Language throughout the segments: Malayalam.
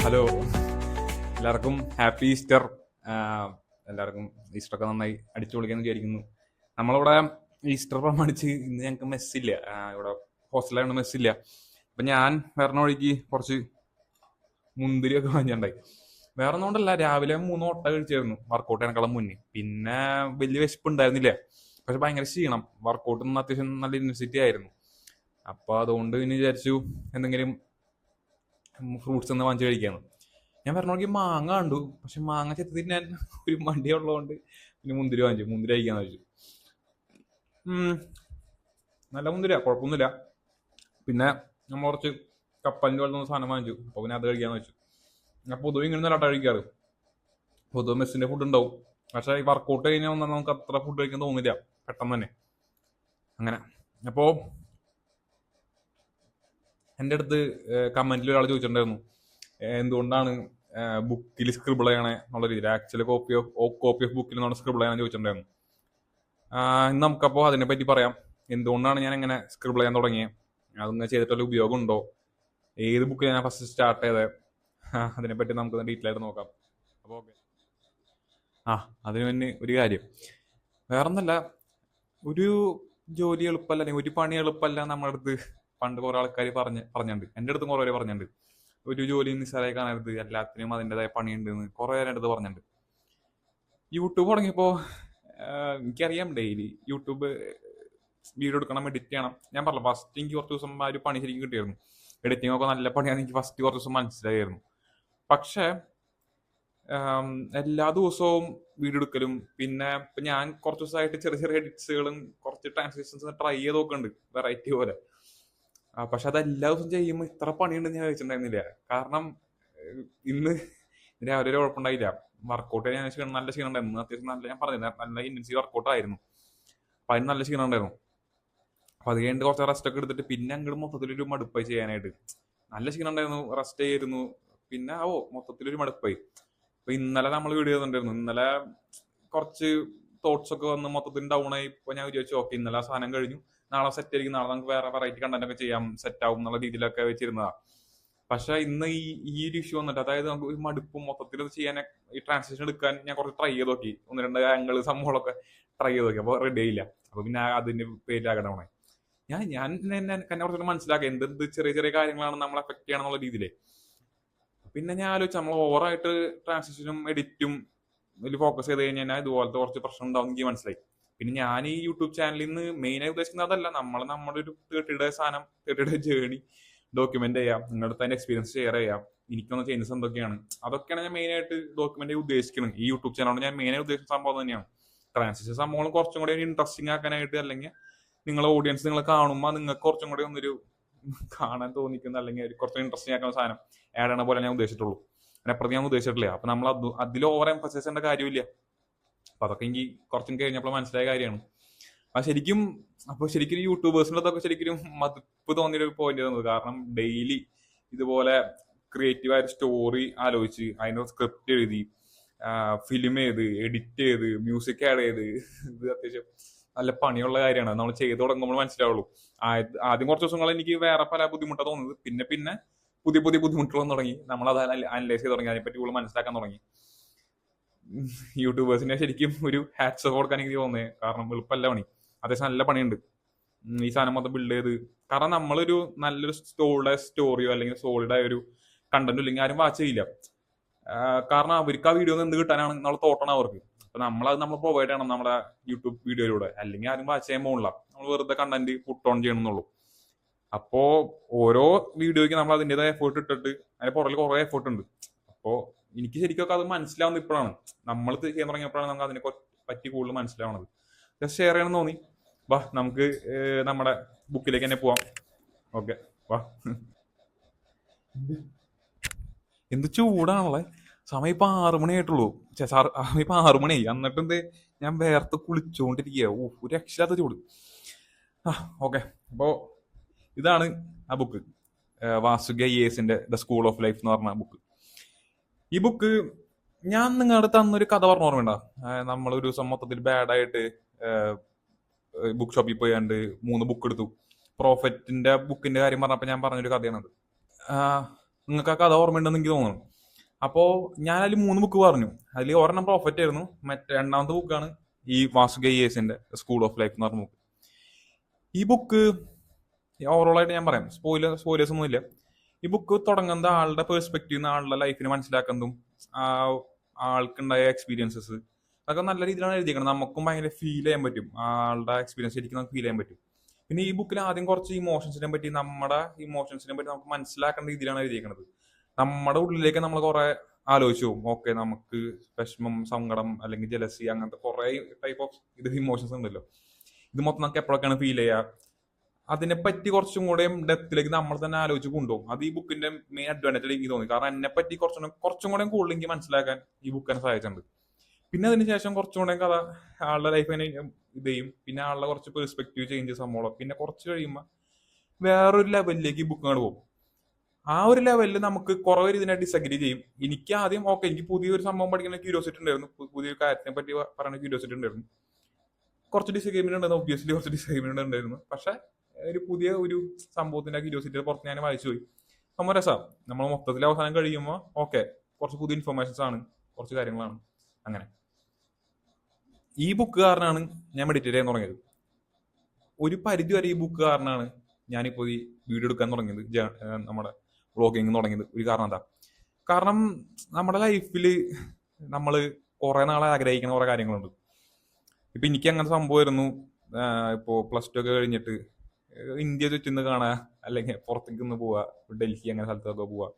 ഹലോ, എല്ലാവർക്കും ഹാപ്പി ഈസ്റ്റർ. എല്ലാവർക്കും ഈസ്റ്ററൊക്കെ നന്നായി അടിച്ചു പൊളിക്കാന്ന് വിചാരിക്കുന്നു. നമ്മളിവിടെ ഈസ്റ്റർ പ്രമാണിച്ച് ഇന്ന് ഞങ്ങൾക്ക് മെസ്സില്ല. ഇവിടെ ഹോസ്റ്റലായതുകൊണ്ട് മെസ്സില്ല. അപ്പം ഞാൻ വരണ വഴിക്ക് കുറച്ച് മുന്തിരിയൊക്കെ വാങ്ങിയിട്ടുണ്ടായി. വേറെ ഒന്നുകൊണ്ടല്ല, രാവിലെ 3 മുട്ട കഴിച്ചായിരുന്നു വർക്കൗട്ട് ചെയ്യാനേക്കാളും മുന്നേ. പിന്നെ വലിയ വിശപ്പ് ഉണ്ടായിരുന്നില്ല, പക്ഷെ ഭയങ്കര ക്ഷീണം. വർക്കൗട്ട് നിന്ന് അത്യാവശ്യം നല്ല യൂണിവേഴ്സിറ്റി ആയിരുന്നു. അപ്പോൾ അതുകൊണ്ട് ഇനി വിചാരിച്ചു എന്തെങ്കിലും ഫ്രൂട്ട്സ് ഒന്ന് വാങ്ങിച്ച് കഴിക്കാന്ന്. ഞാൻ പറഞ്ഞോളെങ്കിൽ മാങ്ങ കണ്ടു, പക്ഷെ മാങ്ങ ചെത്തി തിന്നാൻ ഒരു മടി ഉള്ളതുകൊണ്ട് പിന്നെ മുന്തിരി വാങ്ങിച്ചു. മുന്തിരി കഴിക്കാന്ന് വെച്ചു. നല്ല മുന്തിരിയാ, കുഴപ്പമൊന്നുമില്ല. പിന്നെ നമ്മൾ കുറച്ച് കപ്പലിൻ്റെ പോലത്തെ സാധനം വാങ്ങിച്ചു. അപ്പോൾ പിന്നെ അത് കഴിക്കാന്ന് വെച്ചു. ഞാൻ പൊതുവെ ഇങ്ങനെ നല്ലട്ടാ കഴിക്കാറ്. പൊതുവെ മെസ്സിൻ്റെ ഫുഡ് ഉണ്ടാവും, പക്ഷേ ഈ വർക്കൗട്ട് കഴിഞ്ഞാൽ ഒന്നും നമുക്ക് അത്ര ഫുഡ് കഴിക്കാൻ തോന്നില്ല പെട്ടെന്ന് തന്നെ. അങ്ങനെ അപ്പോൾ എൻ്റെ അടുത്ത് കമന്റിൽ ഒരാൾ ചോദിച്ചിട്ടുണ്ടായിരുന്നു, എന്തുകൊണ്ടാണ് ബുക്കിൽ സ്ക്രിബിൾ ചെയ്യണേ എന്നുള്ള രീതിയിൽ. ആക്ച്വലി കോപ്പി ഓഫ് ബുക്കിൽ നിന്നാണ് സ്ക്രിബിൾ ചെയ്യാൻ ചോദിച്ചിട്ടുണ്ടായിരുന്നു. ഇന്ന് നമുക്കപ്പോൾ അതിനെപ്പറ്റി പറയാം. എന്തുകൊണ്ടാണ് ഞാൻ എങ്ങനെ സ്ക്രിബിൾ ചെയ്യാൻ തുടങ്ങിയത്, അതിങ്ങനെ ചെയ്തിട്ട് വല്ല ഉപയോഗം ഉണ്ടോ, ഏത് ബുക്കിൽ ഞാൻ ഫസ്റ്റ് സ്റ്റാർട്ട് ചെയ്തത്, അതിനെപ്പറ്റി നമുക്ക് ഡീറ്റെയിൽ ആയിട്ട് നോക്കാം. അപ്പോൾ ഓക്കെ. അതിന് മുന്നേ ഒരു കാര്യം, വേറൊന്നല്ല, ഒരു ജോലി എളുപ്പമല്ല, അല്ലെങ്കിൽ ഒരു പണി എളുപ്പമല്ല നമ്മുടെ അടുത്ത് പണ്ട് കുറെ ആൾക്കാർ പറഞ്ഞിട്ടുണ്ട്. എൻ്റെ അടുത്തും കുറെ പേര് പറഞ്ഞിട്ടുണ്ട്, ഒരു ജോലി നിസ്സാരമായി കാണരുത്, എല്ലാത്തിനും അതിൻ്റെതായ പണിയുണ്ട് എന്ന് കുറെ പേര് എൻ്റെ അടുത്ത് പറഞ്ഞിട്ടുണ്ട്. യൂട്യൂബ് തുടങ്ങിയപ്പോൾ എനിക്കറിയാം ഡെയിലി യൂട്യൂബ് വീഡിയോ എടുക്കണം, എഡിറ്റ് ചെയ്യണം. ഞാൻ പറഞ്ഞു, ഫസ്റ്റ് എനിക്ക് കുറച്ച് ദിവസം ഒരു പണി ശരിക്കും കിട്ടിയായിരുന്നു. എഡിറ്റിംഗ് ഒക്കെ നല്ല പണിയാണെന്ന് എനിക്ക് ഫസ്റ്റ് കുറച്ച് ദിവസം മനസ്സിലായിരുന്നു. പക്ഷേ എല്ലാ ദിവസവും വീഡിയോ എടുക്കലും, പിന്നെ ഇപ്പം ഞാൻ കുറച്ച് ദിവസമായിട്ട് ചെറിയ ചെറിയ എഡിറ്റ്സുകളും കുറച്ച് ട്രാൻസ്ലേഷൻസ് ട്രൈ ചെയ്ത് നോക്കുന്നുണ്ട്, വെറൈറ്റി പോലെ. പക്ഷെ അത് എല്ലാ ദിവസവും ചെയ്യുമ്പോൾ ഇത്ര പണിയുണ്ടെന്ന് ഞാൻ വെച്ചിട്ടുണ്ടായിരുന്നില്ല. കാരണം ഇന്ന് രാവിലെ ഒരു കുഴപ്പമുണ്ടായില്ല. വർക്കൗട്ട് ഞാൻ നല്ല ക്ഷീണം ഉണ്ടായിരുന്നു. അത്യാവശ്യം നല്ല, ഞാൻ പറഞ്ഞില്ല, നല്ല ഇന്റൻസീവ് വർക്കൗട്ട് ആയിരുന്നു. അപ്പം അതിന് നല്ല ക്ഷീണം ഉണ്ടായിരുന്നു. അപ്പം അത് കഴിഞ്ഞിട്ട് കുറച്ച് റെസ്റ്റ് ഒക്കെ എടുത്തിട്ട് പിന്നെ അങ്ങോട്ട് മൊത്തത്തിലൊരു മടുപ്പായി ചെയ്യാനായിട്ട്. നല്ല ക്ഷീണം ഉണ്ടായിരുന്നു, റെസ്റ്റ് ചെയ്യായിരുന്നു. പിന്നെ മൊത്തത്തിലൊരു മടുപ്പായി. അപ്പൊ ഇന്നലെ നമ്മൾ വീഡിയോ ചെയ്തിട്ടുണ്ടായിരുന്നു. ഇന്നലെ കുറച്ച് തോട്ട്സ് ഒക്കെ വന്ന് മൊത്തത്തിൽ ഡൗൺ ആയി. ഇപ്പൊ ഞാൻ വിചാരിച്ചു, ഓക്കെ, ഇന്നലെ ആ സാധനം കഴിഞ്ഞു, നാളെ സെറ്റ് ആയിരിക്കും, നാളെ നമുക്ക് വേറെ വെറൈറ്റി കണ്ടന്റ് ഒക്കെ ചെയ്യാം, സെറ്റ് ആവും എന്നുള്ള രീതിയിലൊക്കെ വെച്ചിരുന്നതാ. പക്ഷെ ഇന്ന് ഈ ഒരു ഇഷ്യൂ വന്നിട്ട്, അതായത് നമുക്ക് ഒരു മടുപ്പും മൊത്തത്തിൽ ചെയ്യാൻ, ഈ ട്രാൻസാക്ഷൻ എടുക്കാൻ ഞാൻ കുറച്ച് ട്രൈ ചെയ്ത് നോക്കി. 1-2 ആംഗിൾ സംഭവങ്ങളൊക്കെ ട്രൈ ചെയ്ത് നോക്കി. അപ്പോൾ റെഡി ആയില്ല. അപ്പൊ പിന്നെ അതിന്റെ പേരിലാകണേ ഞാൻ എന്നെ കുറച്ചൊക്കെ മനസ്സിലാക്കി എന്തെന്ത് ചെറിയ ചെറിയ കാര്യങ്ങളാണ് നമ്മളെ എഫക്ട് ചെയ്യണമെന്നുള്ള രീതിയിലേ. പിന്നെ ഞാൻ ആലോചിച്ചു, നമ്മൾ ഓവറായിട്ട് ട്രാൻസാക്ഷനും എഡിറ്റും ഇതിൽ ഫോക്കസ് ചെയ്ത് കഴിഞ്ഞാൽ ഇതുപോലത്തെ കുറച്ച് പ്രശ്നം ഉണ്ടാവും എനിക്ക് മനസ്സിലായി. പിന്നെ ഞാൻ ഈ യൂട്യൂബ് ചാനലിൽ നിന്ന് മെയിനായി ഉദ്ദേശിക്കുന്നത് അതല്ല, നമ്മുടെ ഒരു 30 ഡേ സാധനം, 30 ഡേ ജേണി ഡോക്യുമെന്റ് ചെയ്യാം, നിങ്ങളുടെ അതിന്റെ എക്സ്പീരിയൻസ് ഷെയർ ചെയ്യാം, എനിക്കൊന്ന് ചേഞ്ചസ് എന്തൊക്കെയാണ്, അതൊക്കെയാണ് ഞാൻ മെയിനായിട്ട് ഡോക്യുമെന്റ് ഉദ്ദേശിക്കുന്നത്. ഈ യൂട്യൂബ് ചാനലോട് ഞാൻ മെയിനായി ഉദ്ദേശിച്ച സംഭവം തന്നെയാണ്. ട്രാൻസാക്ഷൻ സംഭവങ്ങൾ കുറച്ചും കൂടി ഇൻട്രസ്റ്റിംഗ് ആക്കാനായിട്ട്, അല്ലെങ്കിൽ നിങ്ങളെ ഓഡിയൻസ് നിങ്ങൾ കാണുമ്പോൾ നിങ്ങൾക്ക് കുറച്ചും കൂടി ഒന്നൊരു കാണാൻ തോന്നിക്കുന്ന, അല്ലെങ്കിൽ കുറച്ച് ഇൻട്രസ്റ്റിംഗ് ആക്കുന്ന സാധനം ആഡ് ചെയ്യണ പോലെ ഞാൻ ഉദ്ദേശിച്ചിട്ടുള്ളൂ. അതിനപ്പുറത്ത് ഞാൻ ഉദ്ദേശിച്ചിട്ടില്ല. അപ്പൊ നമ്മൾ അതിൽ ഓവർ എംഫസൈസ് ചെയ്യേണ്ട കാര്യമില്ല. അപ്പൊ അതൊക്കെ എനിക്ക് കുറച്ചും കഴിഞ്ഞപ്പോൾ മനസ്സിലായ കാര്യമാണ്. ശരിക്കും യൂട്യൂബേഴ്സിൻ്റെ അതൊക്കെ ശരിക്കും മതിപ്പ് തോന്നിയൊരു പോയിന്റ് തന്നത്. കാരണം ഡെയിലി ഇതുപോലെ ക്രിയേറ്റീവ് ആയ സ്റ്റോറി ആലോചിച്ച് അതിന് സ്ക്രിപ്റ്റ് എഴുതി, ഫിലിം ചെയ്ത്, എഡിറ്റ് ചെയ്ത്, മ്യൂസിക് ആഡ് ചെയ്ത്, ഇത് അത്യാവശ്യം നല്ല പണിയുള്ള കാര്യമാണ്. നമ്മൾ ചെയ്ത് തുടങ്ങുമ്പോൾ മനസ്സിലാവുള്ളൂ. ആദ്യം കുറച്ച് ദിവസങ്ങൾ എനിക്ക് വേറെ പല ബുദ്ധിമുട്ടാണ് തോന്നുന്നത്. പിന്നെ പിന്നെ പുതിയ പുതിയ ബുദ്ധിമുട്ടുകൾ തുടങ്ങി. നമ്മൾ അത് അനലൈസ് ചെയ്ത് തുടങ്ങി, അതിനെപ്പറ്റി കൂടുതൽ മനസ്സിലാക്കാൻ തുടങ്ങി. യൂട്യൂബേഴ്സിനെ ശരിക്കും ഒരു ഹാറ്റ്സ് ഓഫ് കൊടുക്കാൻ എനിക്ക് തോന്നുന്നത്. കാരണം എളുപ്പമല്ല പണി, അത്യാവശ്യം നല്ല പണിയുണ്ട് ഈ സാധനം മൊത്തം ബിൽഡ് ചെയ്ത്. കാരണം നമ്മളൊരു നല്ലൊരു സ്റ്റോറിയോ അല്ലെങ്കിൽ സോളിഡ് ആയ ഒരു കണ്ടന്റോ ഇല്ലെങ്കിൽ ആരും വാച്ച് ചെയ്യില്ല. കാരണം അവർക്ക് ആ വീഡിയോ എന്ത് കിട്ടാനാണ് നമ്മൾ തോട്ടണം അവർക്ക്. അപ്പൊ നമ്മൾ പ്രൊവൈഡ് ചെയ്യണം നമ്മുടെ യൂട്യൂബ് വീഡിയോയിലൂടെ, അല്ലെങ്കിൽ ആരും വാച്ച് ചെയ്യാൻ പോകില്ല. നമ്മൾ വെറുതെ കണ്ടന്റ് പുട്ട് ഓൺ ചെയ്യണമെന്നുള്ളൂ. അപ്പോ ഓരോ വീഡിയോയ്ക്ക് നമ്മൾ അതിൻ്റെതായ എഫേർട്ട് ഇട്ടിട്ട് അതിന്റെ പുറകിൽ കുറെ എഫേർട്ട് ഉണ്ട്. അപ്പോ എനിക്ക് ശരിക്കും അത് മനസ്സിലാവുന്ന ഇപ്പോഴാണ്, നമ്മൾ ചെയ്യാൻ തുടങ്ങിയപ്പോഴാണ് നമുക്ക് അതിനെ പറ്റി കൂടുതൽ മനസ്സിലാവണത്. ജസ്റ്റ് ഷെയർ ചെയ്യണമെന്ന് തോന്നി. വാ നമുക്ക് നമ്മുടെ ബുക്കിലേക്ക് തന്നെ പോവാം. ഓക്കെ, വാ. എന്ത് ചൂടാണല്ലേ. സമയം ഇപ്പൊ 6 മണിയായിട്ടുള്ളൂ. സമയം ഇപ്പൊ 6 മണിയായി. എന്നിട്ട് എന്ത്, ഞാൻ വേർത്ത് കുളിച്ചോണ്ടിരിക്കുക. ഒരു രക്ഷയില്ലാത്ത ചൂട്. ഓക്കെ, അപ്പോ ഇതാണ് ആ ബുക്ക്, വാസുകി IASന്റെ ദ സ്കൂൾ ഓഫ് ലൈഫ് എന്ന് പറഞ്ഞ ബുക്ക്. ഈ ബുക്ക് ഞാൻ നിങ്ങളുടെ തന്നൊരു കഥ പറഞ്ഞ ഓർമ്മയുണ്ടോ? നമ്മളൊരു ദിവസം മൊത്തത്തിൽ ബാഡായിട്ട് ബുക്ക് ഷോപ്പിൽ പോയാണ്ട് 3 ബുക്ക് എടുത്തു. പ്രോഫിറ്റിന്റെ ബുക്കിന്റെ കാര്യം പറഞ്ഞപ്പോൾ ഞാൻ പറഞ്ഞൊരു കഥയാണത്. നിങ്ങൾക്ക് ആ കഥ ഓർമ്മയുണ്ടെന്ന് എനിക്ക് തോന്നുന്നു. അപ്പോ ഞാൻ അതിൽ 3 ബുക്ക് പറഞ്ഞു. അതിൽ ഒരെണ്ണം പ്രോഫിറ്റ് ആയിരുന്നു, മറ്റേ രണ്ടാമത്തെ ബുക്കാണ് ഈ വാസുകേസിന്റെ സ്കൂൾ ഓഫ് ലൈഫ് എന്ന് പറഞ്ഞ ബുക്ക്. ഈ ബുക്ക് ഓവറോൾ ആയിട്ട് ഞാൻ പറയാം, സ്പോയിലേഴ്സ് ഒന്നും ഇല്ല. ഈ ബുക്ക് തുടങ്ങുന്നത് ആളുടെ പെർസ്പെക്റ്റീവ്, ആളുടെ ലൈഫിനെ മനസ്സിലാക്കുന്നതും ആ ആൾക്കുണ്ടായ എക്സ്പീരിയൻസസ് അതൊക്കെ നല്ല രീതിയിലാണ് എഴുതിയേക്കുന്നത്. നമുക്കും ഭയങ്കര ഫീൽ ചെയ്യാൻ പറ്റും, ആളുടെ എക്സ്പീരിയൻസ് ശരിക്കും നമുക്ക് ഫീൽ ചെയ്യാൻ പറ്റും. പിന്നെ ഈ ബുക്കിൽ ആദ്യം കുറച്ച് ഇമോഷൻസിനെ പറ്റി, നമ്മുടെ ഇമോഷൻസിനെ പറ്റി നമുക്ക് മനസ്സിലാക്കേണ്ട രീതിയിലാണ് എഴുതിയേക്കുന്നത്. നമ്മുടെ ഉള്ളിലേക്ക് നമ്മൾ കുറെ ആലോചിച്ചു പോകും. ഓക്കെ, നമുക്ക് വിഷമം, സങ്കടം അല്ലെങ്കിൽ ജലസി, അങ്ങനത്തെ കുറെ ടൈപ്പ് ഓഫ് ഇമോഷൻസ് ഉണ്ടല്ലോ. ഇത് മൊത്തം നമുക്ക് എപ്പോഴൊക്കെയാണ് ഫീൽ ചെയ്യുക, അതിനെപ്പറ്റി കുറച്ചും കൂടെ ഡെപ്തിലേക്ക് നമ്മൾ തന്നെ ആലോചിച്ച് കൊണ്ടുപോകും. അത് ഈ ബുക്കിന്റെ മെയിൻ അഡ്വാൻറ്റേജ് എനിക്ക് തോന്നി. കാരണം എന്നെ പറ്റി കുറച്ചും കൂടെ കൂടുതൽ എനിക്ക് മനസ്സിലാക്കാൻ ഈ ബുക്ക് എന്നെ സഹായിച്ചിട്ടുണ്ട്. പിന്നെ അതിന് ശേഷം കുറച്ചും കൂടെ കഥ ആളുടെ ലൈഫിനെ ഇത് ചെയ്യും. പിന്നെ ആളുടെ കുറച്ച് പെർസ്പെക്റ്റീവ് ചേഞ്ച് സംഭവം. പിന്നെ കുറച്ച് കഴിയുമ്പോൾ വേറൊരു ലെവലിലേക്ക് ഈ ബുക്ക് അങ്ങോട്ട് പോകും. ആ ഒരു ലെവലിൽ നമുക്ക് കുറെ ഇതിനെ ഡിസഗ്രി ചെയ്യും. എനിക്ക് ആദ്യം ഓക്കെ, എനിക്ക് പുതിയൊരു സംഭവം പഠിക്കുന്ന ക്യൂരിയോസിറ്റി ഉണ്ടായിരുന്നു, പുതിയൊരു കാര്യത്തിനെ പറ്റി പറയുന്ന ക്യൂരിയോസിറ്റി ഉണ്ടായിരുന്നു. കുറച്ച് ഡിസഗ്രിമെന്റ് ഉണ്ടായിരുന്നു, ഒബ്വിയസ്ലി കുറച്ച് ഡിസഗ്രിമെന്റ് ഉണ്ടായിരുന്നു. പക്ഷെ ഒരു പുതിയ ഒരു സംഭവത്തിന്റെ ക്യൂരിയോസിറ്റി പുറത്ത് ഞാൻ വായിച്ചു പോയി. സംഭവം രസമാണ്. നമ്മൾ മൊത്തത്തിൽ അവസാനം കഴിയുമ്പോൾ ഓക്കെ, കുറച്ച് പുതിയ ഇൻഫർമേഷൻസ് ആണ്, കുറച്ച് കാര്യങ്ങളാണ്. അങ്ങനെ ഈ ബുക്ക് കാരനാണ് ഞാൻ മെഡിറ്റേറ്റ് ചെയ്യാൻ തുടങ്ങിയത്. ഒരു പരിധി വരെ ഈ ബുക്ക് കാരനാണ് ഞാനിപ്പോൾ ഈ വീഡിയോ എടുക്കാൻ തുടങ്ങിയത്, നമ്മുടെ വ്ളോഗിങ് തുടങ്ങിയത്. ഒരു കാരണം എന്താ? കാരണം നമ്മുടെ ലൈഫിൽ നമ്മൾ കുറെ നാളെ ആഗ്രഹിക്കുന്ന കുറെ കാര്യങ്ങളുണ്ട്. ഇപ്പൊ എനിക്ക് അങ്ങനെ സംഭവമായിരുന്നു. ഇപ്പോ +2 ഒക്കെ കഴിഞ്ഞിട്ട് ഇന്ത്യ ചുറ്റുന്ന് കാണാ, അല്ലെങ്കിൽ പുറത്തേക്ക് ഒന്ന് പോവാ, ഡൽഹി അങ്ങനെ സ്ഥലത്തൊക്കെ പോവാ,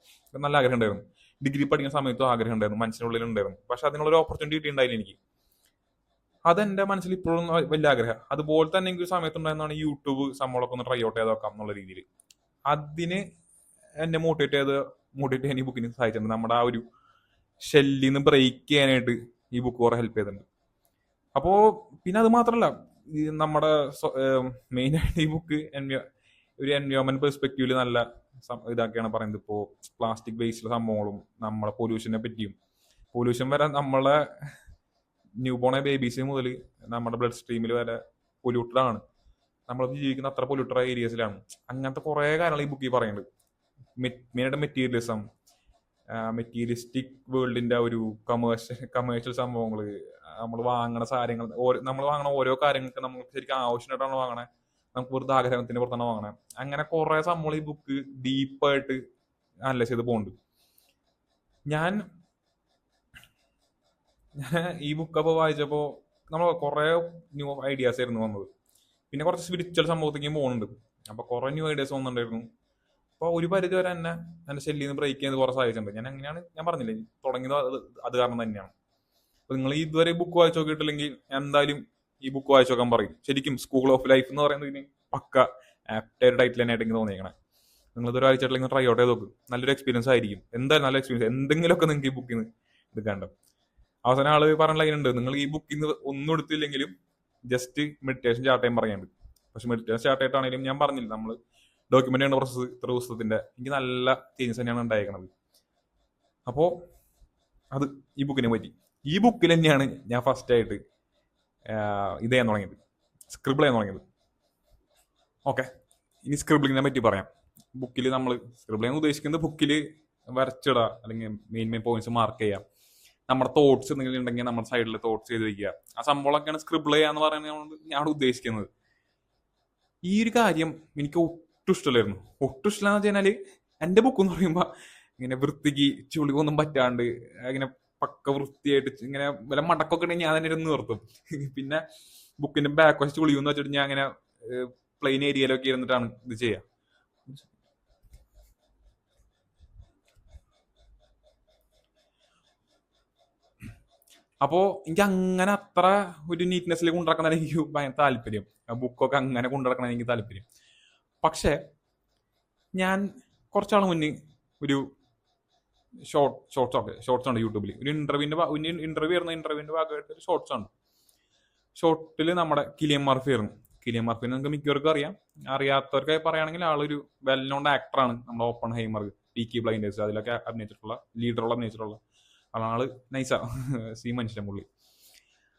നല്ല ആഗ്രഹം ഉണ്ടായിരുന്നു. ഡിഗ്രി പഠിക്കുന്ന സമയത്തും ആഗ്രഹം ഉണ്ടായിരുന്നു, മനസ്സിനുള്ളിൽ ഉണ്ടായിരുന്നു. പക്ഷെ അതിനുള്ളൊരു ഓപ്പർച്യൂണിറ്റി കിട്ടിയിട്ടുണ്ടായില്ല എനിക്ക്. അതെന്റെ മനസ്സിൽ ഇപ്പോഴും വലിയ ആഗ്രഹം. അതുപോലെ തന്നെ എനിക്ക് ഒരു സമയത്തുണ്ടായിരുന്നാണ് യൂട്യൂബ് സംഭവമൊക്കെ ഒന്ന് ട്രൈ ഔട്ട് ചെയ്ത് നോക്കാം എന്നുള്ള രീതിയിൽ. അതിന് എന്നെ മോട്ടിവേറ്റ് ചെയ്യാൻ ഈ ബുക്കിന് സഹായിച്ചിട്ടുണ്ട്. നമ്മുടെ ആ ഒരു ഷെല്ലിന്ന് ബ്രേക്ക് ചെയ്യാനായിട്ട് ഈ ബുക്ക് കുറെ ഹെൽപ്പ് ചെയ്തിട്ടുണ്ട്. അപ്പോ പിന്നെ അത് മാത്രല്ല, ഈ നമ്മുടെ മെയിൻ ആയിട്ട് ഈ ബുക്ക് ഒരു എൻവയോൺമെന്റ് പെർസ്പെക്റ്റീവില് നല്ല ഇതൊക്കെയാണ് പറയുന്നത്. ഇപ്പോ പ്ലാസ്റ്റിക് വേസ്റ്റിലെ സംഭവങ്ങളും നമ്മളെ പൊല്യൂഷനെ പറ്റിയും, പൊല്യൂഷൻ വരെ നമ്മളെ ന്യൂ ബോൺ ബേബീസ് മുതൽ നമ്മുടെ ബ്ലഡ് സ്ട്രീമിൽ വരെ പൊല്യൂട്ടഡ് ആണ്. നമ്മൾ ജീവിക്കുന്ന അത്ര പൊല്യൂട്ടഡ് ഏരിയസിലാണ്. അങ്ങനത്തെ കുറെ കാര്യങ്ങൾ ഈ ബുക്കിൽ പറയുന്നുണ്ട്. മെയിനായിട്ട് മെറ്റീരിയലിസ്റ്റിക് വേൾഡിന്റെ ഒരു കമേഴ്ഷ്യൽ സംഭവങ്ങള്, നമ്മൾ വാങ്ങണ സാധനങ്ങൾ, നമ്മൾ വാങ്ങണ ഓരോ കാര്യങ്ങൾക്ക് നമുക്ക് ശരിക്കും ആവശ്യമായിട്ടാണ് വാങ്ങണേ, നമുക്ക് വെറുതെ ആഗ്രഹത്തിന്റെ പുറത്താണ് വാങ്ങണേ. അങ്ങനെ കുറെ സംഭവങ്ങൾ ഈ ബുക്ക് ഡീപ്പായിട്ട് അനലൈസ് ചെയ്ത് പോകുന്നുണ്ട്. ഞാൻ ഈ ബുക്ക് അപ്പോൾ വായിച്ചപ്പോൾ നമ്മൾ കുറെ ന്യൂ ഐഡിയാസ് ആയിരുന്നു വന്നത്. പിന്നെ കുറച്ച് സ്പിരിച്വൽ സംഭവത്തേക്കും പോകുന്നുണ്ട്. അപ്പൊ കുറെ ന്യൂ ഐഡിയാസ് വന്നിട്ടുണ്ടായിരുന്നു. അപ്പൊ ഒരു പരിധി വരെ എന്റെ ശല്യം നിന്ന് ബ്രേക്ക് ചെയ്യാൻ കുറെ സഹായിച്ചിട്ടുണ്ട്. ഞാൻ എങ്ങനെയാണ് ഞാൻ പറഞ്ഞില്ലേ, തുടങ്ങിയത് അത് കാരണം തന്നെയാണ്. അപ്പൊ നിങ്ങൾ ഇതുവരെ ബുക്ക് വായിച്ചു നോക്കിയിട്ടില്ലെങ്കിൽ എന്തായാലും ഈ ബുക്ക് വായിച്ചു നോക്കാൻ പറയും. ശരിക്കും സ്കൂൾ ഓഫ് ലൈഫ് എന്ന് പറയുന്നതിന് പക്ക ആപ്റ്റർ ടൈറ്റിൽ തന്നെ ആയിട്ട് എനിക്ക് തോന്നിയേക്കണേ. നിങ്ങൾ ഇതൊരു വായിച്ചിട്ടില്ലെങ്കിൽ ട്രൈ ഔട്ട് ചെയ്ത് നോക്കും. നല്ലൊരു എക്സ്പീരിയൻസ് ആയിരിക്കും. എന്തായാലും നല്ല എക്സ്പീരിയൻസ്. എന്തെങ്കിലുമൊക്കെ നിങ്ങൾക്ക് ഈ ബുക്കിൽ നിന്ന് എടുക്കാണ്ട്. അവസാനം ആള് പറഞ്ഞ ലൈൻ ഉണ്ട്, നിങ്ങൾ ഈ ബുക്കിൽ നിന്ന് ഒന്നും എടുത്തില്ലെങ്കിലും ജസ്റ്റ് മെഡിറ്റേഷൻ സ്റ്റാർട്ട് ചെയ്യാൻ പറയാനുണ്ട്. പക്ഷെ മെഡിറ്റേഷൻ സ്റ്റാർട്ട് ആയിട്ടാണെങ്കിലും ഞാൻ പറഞ്ഞില്ല, നമ്മൾ ഡോക്യുമെന്റ് ചെയ്യുന്ന പ്രോസസ്സ് ഇത്ര ദിവസത്തിന്റെ എനിക്ക് നല്ല ചേഞ്ചസ് തന്നെയാണ് ഉണ്ടായേക്കണത്. അപ്പോ അത് ഈ ബുക്കിനെ പറ്റി. ഈ ബുക്കിൽ തന്നെയാണ് ഞാൻ ഫസ്റ്റ് ആയിട്ട് ഇത് ചെയ്യാൻ തുടങ്ങിയത്, സ്ക്രിബിൾ ചെയ്യാൻ തുടങ്ങിയത്. ഓക്കെ, ഇനി സ്ക്രിബിളിങ്ങിനെ പറ്റി പറയാം. ബുക്കിൽ നമ്മൾ സ്ക്രിബിൾ ചെയ്യാൻ ഉദ്ദേശിക്കുന്നത് ബുക്കിൽ വരച്ചിടുക, അല്ലെങ്കിൽ മെയിൻ പോയിന്റ്സ് മാർക്ക് ചെയ്യാം. നമ്മുടെ തോട്ട്സ് എന്തെങ്കിലും ഉണ്ടെങ്കിൽ നമ്മുടെ സൈഡിൽ തോട്ട്സ് ചെയ്ത് വെക്കുക. ആ സംഭവങ്ങളൊക്കെയാണ് സ്ക്രിബിൾ ചെയ്യാന്ന് പറയുന്നത് ഞാൻ ഉദ്ദേശിക്കുന്നത്. ഈ ഒരു കാര്യം എനിക്ക് ഒട്ടും ഇഷ്ടമല്ലായിരുന്നു. ഒട്ടും ഇഷ്ടമെന്ന് വെച്ച് കഴിഞ്ഞാല്, എന്റെ ബുക്ക് എന്ന് പറയുമ്പോ ഇങ്ങനെ വൃത്തിക്ക് ചുളിവൊന്നും പറ്റാണ്ട് ഇങ്ങനെ പക്ക വൃത്തിയായിട്ട് ഇങ്ങനെ വല്ല മടക്കൊക്കെ ഉണ്ടെങ്കിൽ ഞാൻ തന്നെ ഇരുന്ന് നിർത്തും. പിന്നെ ബുക്കിന്റെ ബാക്ക് വശം ചുളിവെന്ന് വെച്ചിട്ട് ഞാൻ അങ്ങനെ പ്ലെയിൻ ഏരിയയിലൊക്കെ ഇരുന്നിട്ടാണ് ഇത് ചെയ്യുക. അപ്പോ എനിക്ക് അങ്ങനെ അത്ര ഒരു നീറ്റ്നെസ്സിൽ കൊണ്ടുനടക്കണം എനിക്ക് ഭയങ്കര താല്പര്യം. ബുക്കൊക്കെ അങ്ങനെ കൊണ്ടുനടക്കണം എനിക്ക് താല്പര്യം. പക്ഷെ ഞാൻ കുറച്ചാൾ മുന്നേ ഒരു ഷോർട്സ് ഉണ്ട് യൂട്യൂബിൽ. ഒരു ഇന്റർവ്യൂ ഭാഗമായിട്ട് ഒരു ഷോർട്സ് ഉണ്ട്. ഷോർട്ടിൽ നമ്മുടെ കിലിയൻ മർഫി ആയിരുന്നു. കിലിയൻ മർഫി നിങ്ങൾക്ക് മിക്കവർക്കും അറിയാം. അറിയാത്തവർക്കായി പറയുകയാണെങ്കിൽ ആളൊരു വെൽ നോൺ ആക്ടറാണ്. നമ്മുടെ ഓപ്പൺ ഹൈമർ, പീക്കി ബ്ലൈൻഡേഴ്സ് അതിലൊക്കെ അഭിനയിച്ചിട്ടുള്ള, ലീഡറുള്ള അഭിനയിച്ചിട്ടുള്ള ആള്. നൈസാ സീ മനുഷ്യൻ പുള്ളി.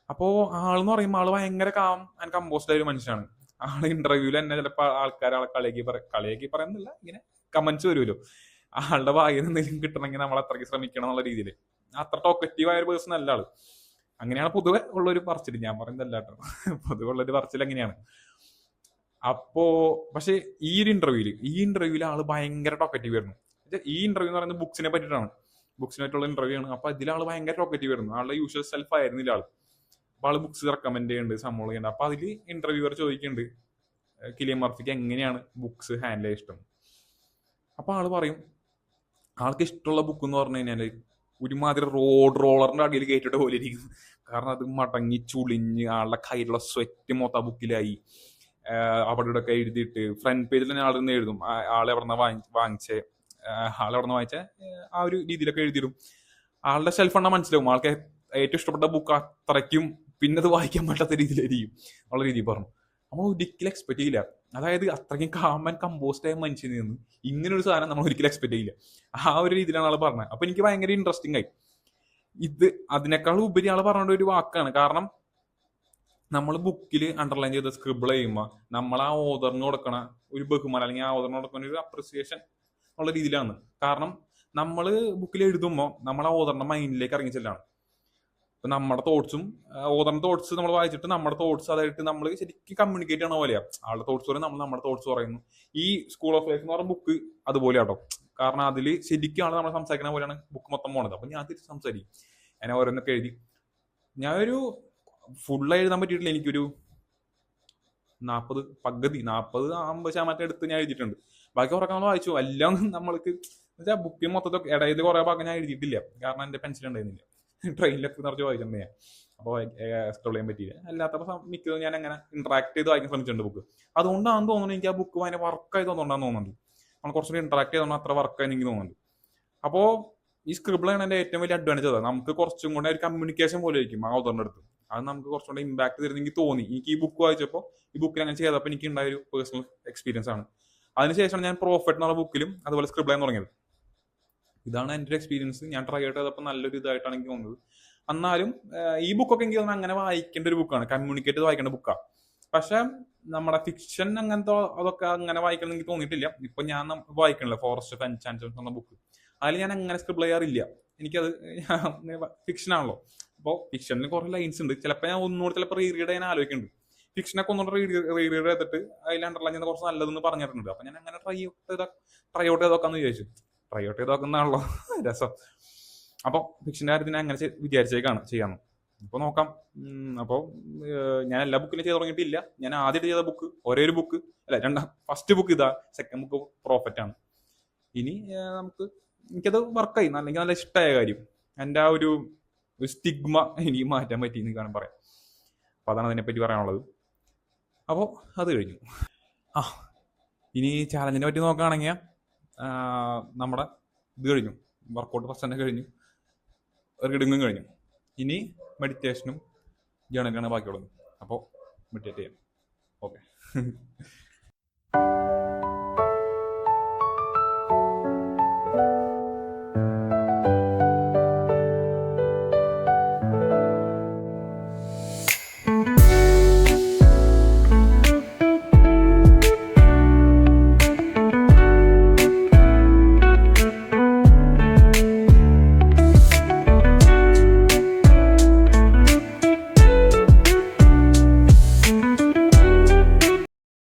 അപ്പോ ആളെന്ന് പറയുമ്പോൾ ആള് ഭയങ്കര കാം ആൻഡ് കമ്പോസ്ഡ് ആയ ഒരു മനുഷ്യനാണ്. ആള് ഇന്റർവ്യൂല് തന്നെ ചിലപ്പോ ആൾക്കാരെ കളിയാക്കി പറയുന്നില്ല, ഇങ്ങനെ കമന്റ്സ് വരുമല്ലോ, ആളുടെ വായിൽ നിന്ന് എന്തെങ്കിലും കിട്ടണമെങ്കിൽ നമ്മൾ അത്രയ്ക്ക് ശ്രമിക്കണം എന്നുള്ള രീതിയിൽ. അത്ര ടോക്കറ്റീവ് ആയ ഒരു പേഴ്സൺ അല്ല ആള്. അങ്ങനെയാണ് പൊതുവെ ഉള്ളൊരു പറച്ചിൽ. ഞാൻ പറയുന്നതല്ല കേട്ടോ, പൊതുവെ ഉള്ളൊരു പറച്ചിൽ അങ്ങനെയാണ്. അപ്പോ പക്ഷെ ഈ ഇന്റർവ്യൂല് ആള് ഭയങ്കര ടോക്കറ്റീവ് ആയിരുന്നു. ഈ ഇന്റർവ്യൂ എന്ന് പറയുന്നത് ബുക്സിനെ പറ്റിയിട്ടാണ്, ബുക്സിനെ പറ്റിയുള്ള ഇന്റർവ്യൂ ആണ്. അപ്പൊ ഇതിൽ ആള് ഭയങ്കര ടോക്കറ്റീവ് ആയിരുന്നു. ആളുടെ യൂഷ്വൽ സെൽഫ് ആയിരുന്നില്ല ആള്. അപ്പൊ ആള് ബുക്സ് റെക്കമെൻഡ് ചെയ്യുന്നുണ്ട്, സംഭവം ചെയ്യുന്നുണ്ട്. അപ്പൊ അതില് ഇന്റർവ്യൂവർ ചോദിക്കുന്നുണ്ട് കിലിയൻ മർഫിക്ക് എങ്ങനെയാണ് ബുക്സ് ഹാൻഡിൽ ചെയ്യാൻ ഇഷ്ടം. അപ്പൊ ആള് പറയും ആൾക്ക് ഇഷ്ടമുള്ള ബുക്ക് എന്ന് പറഞ്ഞു കഴിഞ്ഞാല് ഒരുമാതിരി റോഡ് റോളറിന്റെ അടിയിൽ കയറ്റിട്ട് പോലെ ഇരിക്കും. കാരണം അത് മടങ്ങി ചുളിഞ്ഞ് ആളുടെ കയ്യിലുള്ള സ്വെറ്റ് മൊത്തം ആ ബുക്കിലായി. അവിടെ ഇവിടെ ഒക്കെ എഴുതിയിട്ട് ഫ്രണ്ട് പേജിൽ തന്നെ ആളിന്ന് എഴുതും ആളെവിടെന്ന വാങ്ങിച്ചേ, ആളെവിടെന്ന് വാങ്ങിച്ച ആ ഒരു രീതിയിലൊക്കെ എഴുതിയിടും. ആളുടെ സെൽഫ് എണ്ണ മനസ്സിലാവും ആൾക്ക് ഏറ്റവും ഇഷ്ടപ്പെട്ട ബുക്ക് അത്രയ്ക്കും പിന്നെ അത് വായിക്കാൻ പറ്റാത്ത രീതിയിലായിരിക്കും ഉള്ള രീതിയിൽ പറഞ്ഞു. നമ്മൾ ഒരിക്കലും എക്സ്പെക്ട് ചെയ്യില്ല. അതായത് അത്രയ്ക്കും കാം ആൻഡ് കമ്പോസ്ഡ് ആയ മനുഷ്യനിൽ നിന്ന് ഇങ്ങനെ ഒരു സാധനം നമ്മൾ ഒരിക്കലും എക്സ്പെക്ട് ചെയ്യില്ല. ആ ഒരു രീതിയിലാണ് ആൾ പറഞ്ഞത്. അപ്പൊ എനിക്ക് ഭയങ്കര ഇൻട്രസ്റ്റിംഗ് ആയി. ഇത് അതിനേക്കാൾ ഉപരി ആൾ പറഞ്ഞ ഒരു വാക്കാണ്. കാരണം നമ്മൾ ബുക്കിൽ അണ്ടർലൈൻ ചെയ്ത് സ്ക്രിബിൾ ചെയ്യുമ്പോൾ നമ്മൾ ആ ഓതറിന് കൊടുക്കണ ഒരു ബഹുമാനം, അല്ലെങ്കിൽ ആ ഓതറിന് കൊടുക്കുന്ന ഒരു അപ്രിസിയേഷൻ ഉള്ള രീതിയിലാണ്. കാരണം നമ്മൾ ബുക്കിൽ എഴുതുമ്പോൾ നമ്മൾ ആ ഓതറിന്റെ മൈൻഡിലേക്ക് ഇറങ്ങി ചെല്ലാണ്. ഇപ്പൊ നമ്മുടെ തോട്ട്സും ഓതറിന്റെ തോട്ട്സ് നമ്മൾ വായിച്ചിട്ട് നമ്മുടെ തോട്ട്സ് അതായിട്ട് നമ്മൾ ശരിക്കും കമ്മ്യൂണിക്കേറ്റ് ചെയ്യണ പോലെയാ. ആളുടെ തോട്ട്സ് പറയും, നമ്മൾ നമ്മുടെ തോട്ട്സ് പറയുന്നു. ഈ സ്കൂൾ ഓഫ് ലൈഫ് എന്ന് പറയുന്ന ബുക്ക് അതുപോലെ ആട്ടോ. കാരണം അതിൽ ശരിക്കും ആണ് നമ്മൾ സംസാരിക്കുന്ന പോലെയാണ് ബുക്ക് മൊത്തം പോണത്. അപ്പൊ ഞാൻ തിരിച്ച് സംസാരിക്കും. ഞാൻ ഓരോന്നൊക്കെ എഴുതി. ഞാനൊരു ഫുള്ള് എഴുതാൻ പറ്റിയിട്ടില്ല. എനിക്കൊരു 40-50% എടുത്ത് ഞാൻ എഴുതിയിട്ടുണ്ട്. ബാക്കി കുറേ നമ്മൾ വായിച്ചു. എല്ലാം നമ്മൾക്ക് ബുക്കിൽ മൊത്തത്തിൽ ഇടയിൽ കുറെ ഭാഗം ഞാൻ എഴുതിയിട്ടില്ല. കാരണം എന്റെ പെൻസിൽ ഉണ്ടായിരുന്നില്ല. ട്രെയിനിലൊക്കെ നിറച്ച് വായിച്ചിട്ടുണ്ട് ഞാൻ. അപ്പോൾ സ്ക്രോൾ ചെയ്യാൻ പറ്റിയില്ല. അല്ലാത്തപ്പോൾ മിക്കതും ഞാൻ അങ്ങനെ ഇന്ററാക്ട് ചെയ്ത് വായിക്കാൻ ശ്രമിച്ചിട്ടുണ്ട് ബുക്ക്. അതുകൊണ്ടാണെന്ന് തോന്നുന്നു എനിക്ക് ആ ബുക്ക് ഭയങ്കര വർക്കായി തോന്നുന്നുണ്ടാന്ന് തോന്നുന്നുണ്ട്. നമ്മൾ കുറച്ചുകൂടി ഇന്ററാക്ട് ചെയ്തോണ്ട് അത്ര വർക്കായി എനിക്ക് തോന്നുന്നുണ്ട്. അപ്പോൾ ഈ സ്ക്രിബിൾ ആണ് എൻ്റെ ഏറ്റവും വലിയ അഡ്വാൻറ്റേജ്. അതാണ് നമുക്ക് കുറച്ചും കൂടെ ഒരു കമ്മ്യൂണിക്കേഷൻ പോലെ ആയിരിക്കും ആ ഓതറിന്റെ അടുത്ത്. അത് നമുക്ക് കുറച്ചുകൂടെ ഇമ്പാക്ട് തരുന്ന എനിക്ക് തോന്നി. എനിക്ക് ഈ ബുക്ക് വായിച്ചപ്പോൾ ഈ ബുക്കിൽ അങ്ങനെ ചെയ്തപ്പോൾ എനിക്ക് ഉണ്ടായ ഒരു പേഴ്സണൽ എക്സ്പീരിയൻസ് ആണ്. അതിനുശേഷം ഞാൻ പ്രോഫിറ്റ് എന്ന് പറഞ്ഞ ബുക്കിലും അതുപോലെ സ്ക്രിബിൾ ചെയ്യാൻ തുടങ്ങിയത്. ഇതാണ് എൻ്റെ ഒരു എക്സ്പീരിയൻസ്. ഞാൻ ട്രൈ ആയിട്ട് ചെയ്തപ്പോൾ നല്ലൊരു ഇതായിട്ടാണ് എനിക്ക് തോന്നുന്നത്. എന്നാലും ഈ ബുക്കൊക്കെ എനിക്ക് തോന്നുന്നത് അങ്ങനെ വായിക്കേണ്ട ഒരു ബുക്കാണ്, കമ്മ്യൂണിക്കേറ്റ് ചെയ്ത് വായിക്കേണ്ട ബുക്കാണ്. പക്ഷെ നമ്മുടെ ഫിക്ഷൻ അങ്ങനത്തെ അതൊക്കെ അങ്ങനെ വായിക്കണം എനിക്ക് തോന്നിയിട്ടില്ല. ഇപ്പൊ ഞാൻ വായിക്കണില്ല ഫോറസ്റ്റ് ഓഫ് എൻചാന്റ്മെന്റ്സ് എന്ന ബുക്ക്. അതിൽ ഞാൻ അങ്ങനെ സ്ക്രിബിൾ ചെയ്യാറില്ല. എനിക്കത് ഫിക്ഷൻ ആണല്ലോ. അപ്പോൾ ഫിക്ഷനിൽ കുറെ ലൈൻസ് ഉണ്ട്. ചിലപ്പോൾ ഞാൻ ഒന്നുകൂടെ ചിലപ്പോൾ റീറീഡ് ചെയ്യാൻ ആലോചിക്കുന്നുണ്ട്. ഫിക്ഷനൊക്കെ ഒന്നുകൂടെ റീറീഡ് ചെയ്തിട്ട് അതിൽ അണ്ടർലൈൻ ചെയ്യുന്ന കുറച്ച് നല്ലതെന്ന് പറഞ്ഞിട്ടുണ്ട്. അപ്പൊ ഞാൻ അങ്ങനെ ട്രൈ ഔട്ട് ചെയ്തോക്കാന്ന് വിചാരിച്ചു. ട്രൈ ഔട്ട് ചെയ്ത് നോക്കുന്നതാണല്ലോ രസം. അപ്പോൾ ഫിക്ഷൻ്റെ കാര്യത്തിന് അങ്ങനെ വിചാരിച്ചേക്കാണ് ചെയ്യാന്ന്. അപ്പോൾ നോക്കാം. അപ്പോൾ ഞാൻ എല്ലാ ബുക്കിലും ചെയ്ത് തുടങ്ങിയിട്ടില്ല. ഞാൻ ആദ്യം ചെയ്ത ബുക്ക് ഒരേ ഒരു ബുക്ക് അല്ല, ഫസ്റ്റ് ബുക്ക് ഇതാ, സെക്കൻഡ് ബുക്ക് പ്രോഫിറ്റ് ആണ്. ഇനി നമുക്ക് എനിക്കത് വർക്കായി, അല്ലെങ്കിൽ നല്ല ഇഷ്ടമായ കാര്യം. എൻ്റെ ആ ഒരു സ്റ്റിഗ്മ എനിക്ക് മാറ്റാൻ പറ്റി എന്ന് കാണാൻ പറയാം. അപ്പോൾ അതാണ് അതിനെപ്പറ്റി പറയാനുള്ളത്. അപ്പോൾ അത് കഴിഞ്ഞു. ഇനി ചാലഞ്ചിനെ പറ്റി നോക്കുകയാണെങ്കിൽ നമ്മുടെ ഇത് കഴിഞ്ഞു, വർക്കൗട്ട് ഫസ്റ്റ് കഴിഞ്ഞു, റീഡിങ്ങും കഴിഞ്ഞു. ഇനി മെഡിറ്റേഷനും ജേണലാണ് ബാക്കിയുള്ളത്. അപ്പോൾ മെഡിറ്റേറ്റ് ചെയ്യാം. ഓക്കെ.